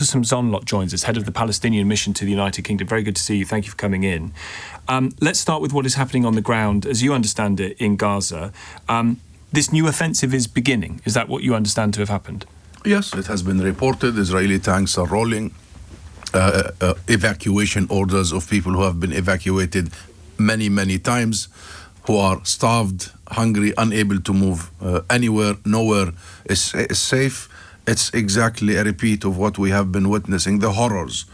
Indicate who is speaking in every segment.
Speaker 1: Husam Zomlot joins us, head of the Palestinian Mission to the United Kingdom. Very good to see you. Thank you for coming in. Let's start with what is happening on the ground, as you understand it, in Gaza. This new offensive is beginning. Is that what you understand to have happened?
Speaker 2: Yes, it has been reported. Israeli tanks are rolling. Evacuation orders of people who have been evacuated many times, who are starved, hungry, unable to move anywhere, nowhere is safe. It's exactly a repeat of what we have been witnessing, the horrors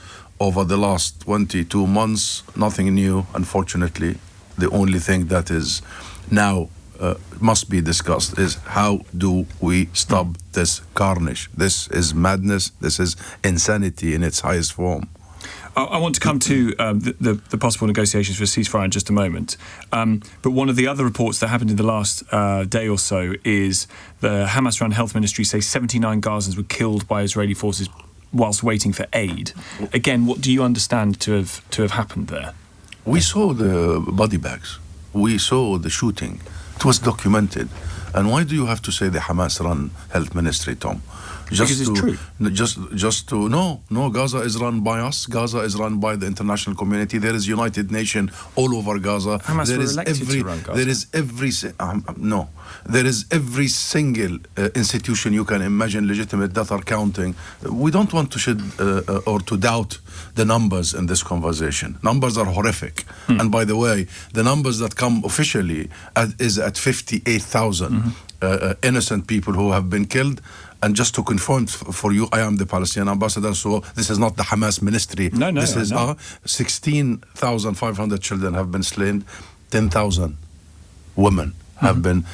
Speaker 2: over the last 22 months. Nothing new, unfortunately. The only thing that is now must be discussed is how do we stop this carnage? This is madness. This is insanity in its highest form.
Speaker 1: I want to come to the possible negotiations for a ceasefire in just a moment. But one of the other reports that happened in the last day or so is the Hamas-run health ministry say 79 Gazans were killed by Israeli forces whilst waiting for aid. Again, what do you understand to have happened there?
Speaker 2: We saw the body bags. We saw the shooting. It was documented. And why do you have to say the Hamas-run health ministry, Tom?
Speaker 1: Because it's true.
Speaker 2: No, Gaza is run by us. Gaza is run by the international community. There is United Nations all over Gaza.
Speaker 1: Hamas were elected to run Gaza.
Speaker 2: There is every single institution you can imagine legitimate that are counting. We don't want to shed or to doubt the numbers in this conversation. Numbers are horrific. And by the way, the numbers that come officially is at 58,000 innocent people who have been killed. And just to confirm for you, I am the Palestinian Ambassador, so this is not the Hamas ministry.
Speaker 1: No,
Speaker 2: this is 16,500 children have been slain, 10,000 women have been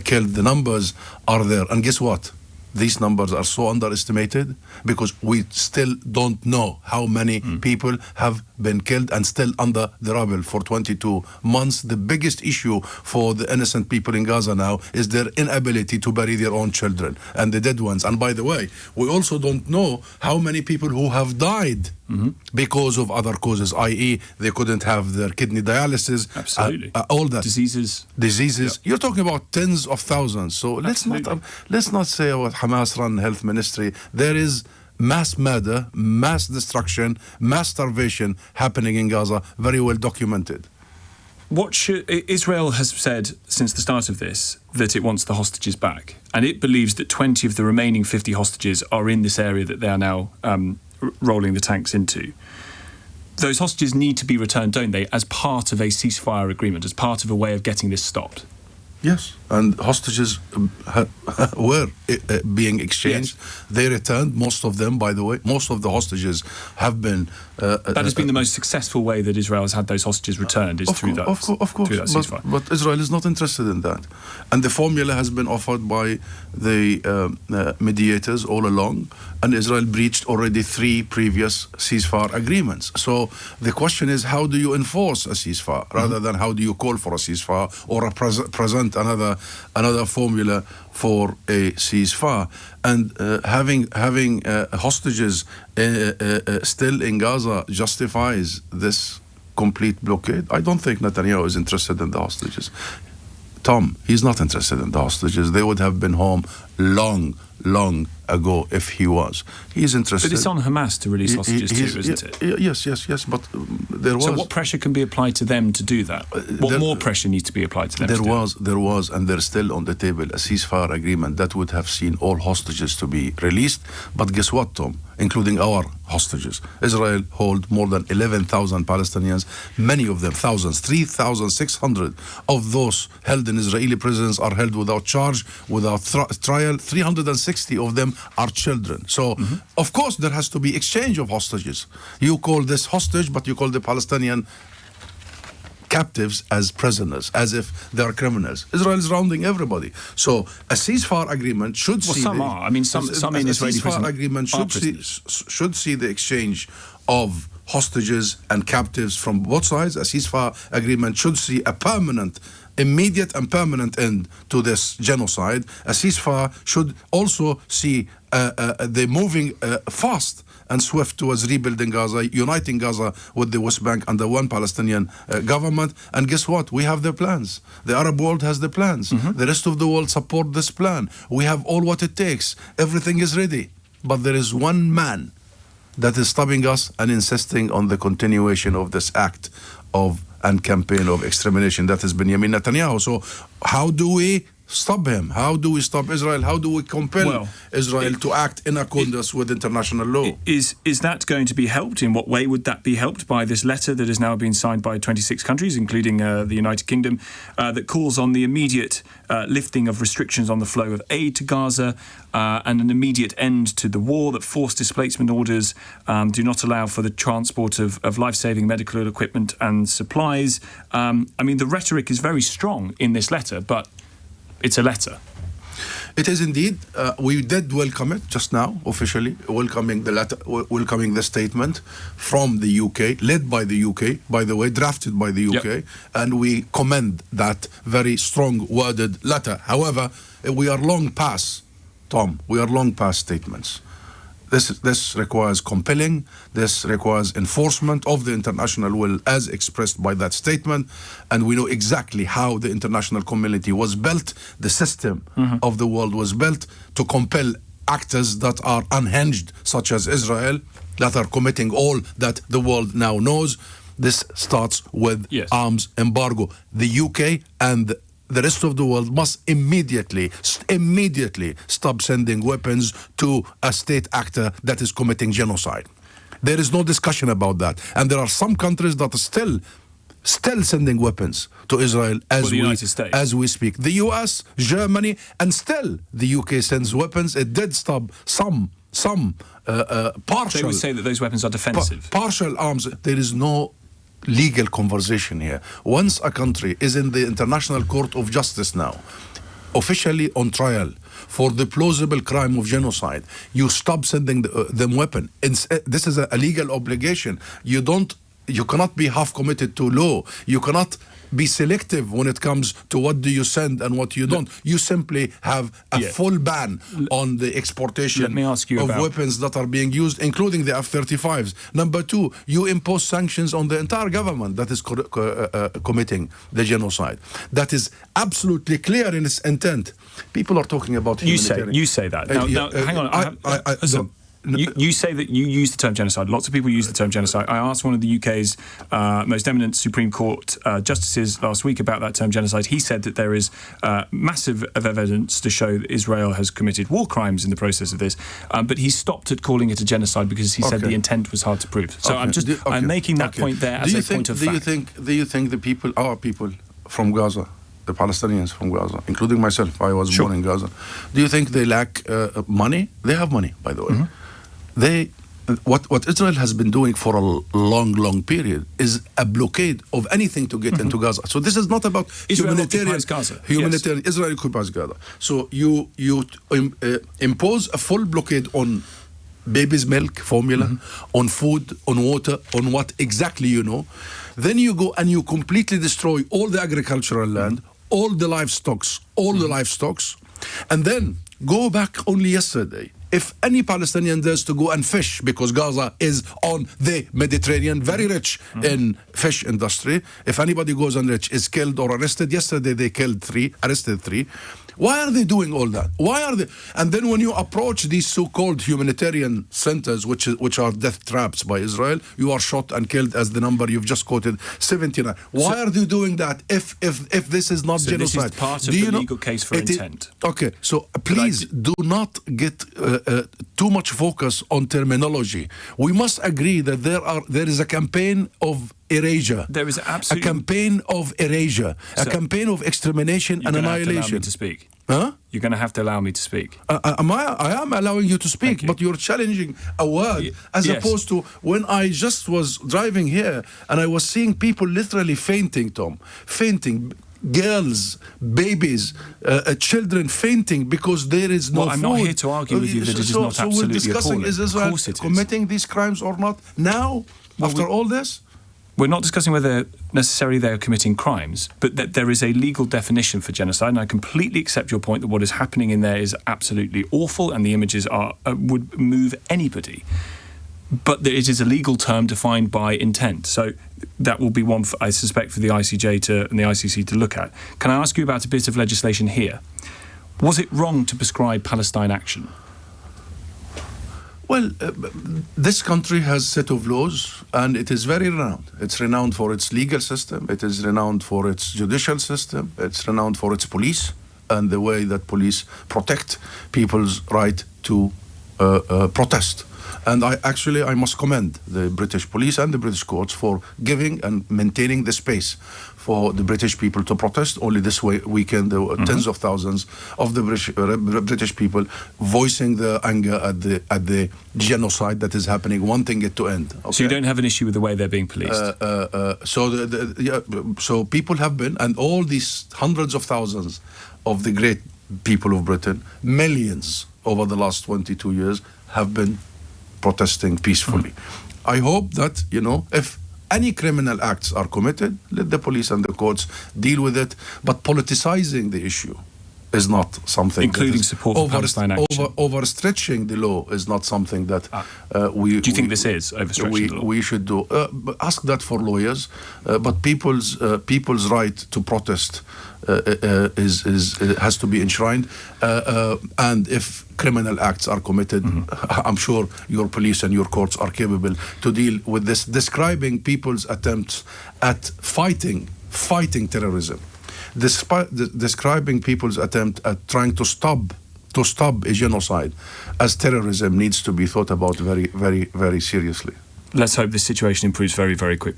Speaker 2: killed. The numbers are there. And guess what? These numbers are so underestimated because we still don't know how many people have been killed and still under the rubble for 22 months. The biggest issue for the innocent people in Gaza now is their inability to bury their own children and the dead ones. And by the way, we also don't know how many people who have died because of other causes, i.e. they couldn't have their kidney dialysis.
Speaker 1: Absolutely.
Speaker 2: All that.
Speaker 1: Diseases.
Speaker 2: Yep. You're talking about tens of thousands. So let's not say about Hamas-run health ministry. There is mass murder, mass destruction, mass starvation happening in Gaza, very well documented.
Speaker 1: Israel has said since the start of this that it wants the hostages back, and it believes that 20 of the remaining 50 hostages are in this area that they are now rolling the tanks into. Those hostages need to be returned, don't they, as part of a ceasefire agreement, as part of a way of getting this stopped?
Speaker 2: Yes, and hostages were being exchanged. Yes. They returned, most of them, by the way. Most of the hostages have been...
Speaker 1: that has been the most successful way that Israel has had those hostages returned, is through that ceasefire.
Speaker 2: But Israel is not interested in that. And the formula has been offered by the mediators all along, and Israel breached already 3 previous ceasefire agreements. So the question is, how do you enforce a ceasefire, rather than how do you call for a ceasefire or present another formula for a ceasefire? And having hostages still in Gaza justifies this complete blockade. I don't think Netanyahu is interested in the hostages. Tom, he's not interested in the hostages. They would have been home long ago if he was. He's interested.
Speaker 1: But it's on Hamas to release hostages too, isn't it?
Speaker 2: Yes. But there was.
Speaker 1: So what pressure can be applied to them to do that? What more pressure needs to be applied to them?
Speaker 2: There was, and there's still on the table a ceasefire agreement that would have seen all hostages to be released. But guess what, Tom? Including our hostages. Israel hold more than 11,000 Palestinians, many of them thousands, 3,600 of those held in Israeli prisons are held without charge, without trial. 360 of them are children. So, of course, there has to be exchange of hostages. You call this hostage, but you call the Palestinian captives as prisoners, as if they are criminals. Israel is rounding everybody. So a ceasefire agreement should see...
Speaker 1: some are. I mean, some in Israeli prison
Speaker 2: agreement should see the exchange of hostages and captives from both sides. A ceasefire agreement should see a immediate and permanent end to this genocide. A ceasefire should also see the moving fast and swift towards rebuilding Gaza, uniting Gaza with the West Bank under one Palestinian government. And guess what? We have the plans. The Arab world has the plans. The rest of the world support this plan. We have all what it takes. Everything is ready. But there is one man that is stopping us and insisting on the continuation of this act of and campaign of extermination that is Benjamin Netanyahu. So how do we stop him? How do we stop Israel? How do we compel Israel to act in accordance with international law?
Speaker 1: Is that going to be helped? In what way would that be helped by this letter that has now been signed by 26 countries, including the United Kingdom, that calls on the immediate lifting of restrictions on the flow of aid to Gaza and an immediate end to the war, that forced displacement orders do not allow for the transport of life-saving medical equipment and supplies? I mean, the rhetoric is very strong in this letter, but it's a letter.
Speaker 2: It is indeed. We did welcome it just now, officially, welcoming the letter, welcoming the statement from the UK, led by the UK, by the way, drafted by the UK, and we commend that very strong-worded letter. However, we are long past, Tom, we are long past statements. This requires compelling, this requires enforcement of the international will as expressed by that statement, and we know exactly how the international community was built, the system of the world was built to compel actors that are unhinged, such as Israel, that are committing all that the world now knows. This starts with arms embargo. The UK and the rest of the world must immediately stop sending weapons to a state actor that is committing genocide. There is no discussion about that. And there are some countries that are still sending weapons to Israel as we speak. The US, Germany, and still the UK sends weapons. It did stop some partial...
Speaker 1: They would say that those weapons are defensive.
Speaker 2: Partial arms. There is no legal conversation here. Once a country is in the International Court of Justice now, officially on trial for the plausible crime of genocide, you stop sending them weapon. This is a legal obligation. You cannot be half committed to law. You cannot be selective when it comes to what do you send and what you don't. You simply have a full ban on the exportation of weapons that are being used, including the F-35s. Number two, you impose sanctions on the entire government that is committing the genocide. That is absolutely clear in its intent. People are talking about humanitarian.
Speaker 1: You say that. Now, hang on. You say that you use the term genocide. Lots of people use the term genocide. I asked one of the UK's most eminent Supreme Court justices last week about that term genocide. He said that there is massive evidence to show that Israel has committed war crimes in the process of this, but he stopped at calling it a genocide because he said the intent was hard to prove. So I'm making that point there as a point of fact.
Speaker 2: Do you think our people from Gaza, the Palestinians from Gaza, including myself, I was born in Gaza, do you think they lack money? They have money, by the way. What Israel has been doing for a long period is a blockade of anything to get into Gaza. So this is not about humanitarian. Israel occupies Gaza. So you impose a full blockade on baby's milk formula, on food, on water, on what exactly you know. Then you go and you completely destroy all the agricultural land, all the livestock, and then go back only yesterday. If any Palestinian dares to go and fish, because Gaza is on the Mediterranean, very rich in fish industry, if anybody goes and is killed or arrested, yesterday they arrested three. Why are they doing all that? Why are they? And then when you approach these so-called humanitarian centers, which are death traps by Israel, you are shot and killed, as the number you've just quoted, 79. Why are they doing that if this is not genocide?
Speaker 1: This is part of the legal case for intent.
Speaker 2: Okay, so please do not get too much focus on terminology. We must agree that there is a campaign of erasure.
Speaker 1: There is absolutely
Speaker 2: a campaign of erasure, a campaign of extermination and annihilation.
Speaker 1: Allow me to speak.
Speaker 2: Huh?
Speaker 1: You're going to have to allow me to speak.
Speaker 2: I am allowing you to speak, but you're challenging a word as opposed to when I just was driving here and I was seeing people literally fainting, Tom, fainting. Girls, babies, children fainting because there is no food.
Speaker 1: I'm not here to argue with you that it is not absolutely
Speaker 2: we're discussing
Speaker 1: appalling.
Speaker 2: Is Israel committing these crimes or not now, after all this?
Speaker 1: We're not discussing whether necessarily they are committing crimes, but that there is a legal definition for genocide, and I completely accept your point that what is happening in there is absolutely awful and the images would move anybody. But it is a legal term defined by intent. So that will be one, I suspect, for the ICJ and the ICC to look at. Can I ask you about a bit of legislation here? Was it wrong to prescribe Palestine action?
Speaker 2: Well, this country has set of laws, and it is very renowned. It's renowned for its legal system. It is renowned for its judicial system. It's renowned for its police and the way that police protect people's right to protest. And I must commend the British police and the British courts for giving and maintaining the space for the British people to protest. Only this weekend there were tens of thousands of the British people voicing their anger at the genocide that is happening, wanting it to end. Okay?
Speaker 1: So you don't have an issue with the way they're being policed?
Speaker 2: So people have been, and all these hundreds of thousands of the great people of Britain, millions over the last 22 years, have been protesting peacefully. I hope that, if any criminal acts are committed, let the police and the courts deal with it. But politicizing the issue is not something.
Speaker 1: Including support for Palestine action.
Speaker 2: Overstretching the law is not something that we.
Speaker 1: Do you think this is overstretching the law?
Speaker 2: We should do. Ask that for lawyers. But people's right to protest has to be enshrined. And if criminal acts are committed, I'm sure your police and your courts are capable to deal with this. Describing people's attempts at fighting terrorism. Describing people's attempt at trying to stop a genocide as terrorism needs to be thought about very, very, very seriously.
Speaker 1: Let's hope this situation improves very, very quickly.